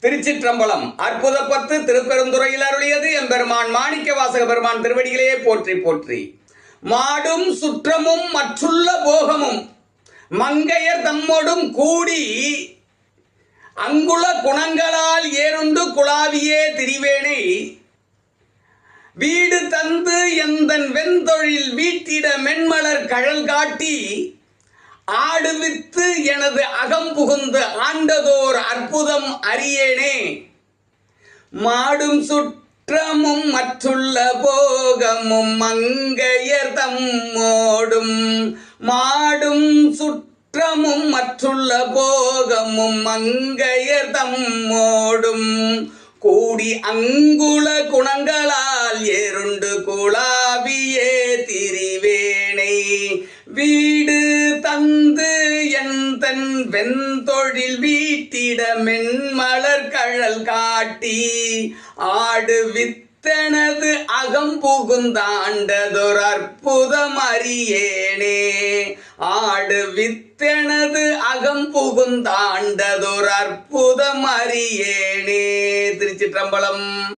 திருச்சிற்றம்பலம். அற்புத பத்து திருப்பெருந்துறையில் அருளியது எம்பெருமான் மாணிக்க வாசக பெருமான் திருவடிகளே போற்றி போற்றி. மாடும் சுற்றமும் மற்றுள்ள போகமும் மங்கையர் தம்மோடும் கூடி அங்குல குணங்களால் ஏறுண்டு குழாவியே திரிவேனை வீடு தந்து எந்தன் வெண்தொழில் வீட்டிட மென்மலர் கழல் காட்டி ஆடுவித்து எனது அகம் புகுந்து ஆண்டதோர் அற்புதம் அறியேனே. மாடும் சுற்றமும் மற்றுள்ள போகமும் மங்கையர் தம்மோடும் மாடும் சுற்றமும் மற்றுள்ள போகமும் மங்கையர் தம்மோடும் கூடி அங்குல குணங்களால் ஏறுண்டு குழாவியே திரிவேனை வீடு தந்து எந்தன் வெண்தொழில் வீட்டிட மென்மலர் கழல் காட்டி ஆடு வித்தனது அகம் புகுந்தாண்டதொரு அற்புதம் அறியேனே. ஆடு வித்தனது அகம் புகுந்தாண்டதொரு அற்புதம் அறியேனே. திருச்சிற்றம்பலம்.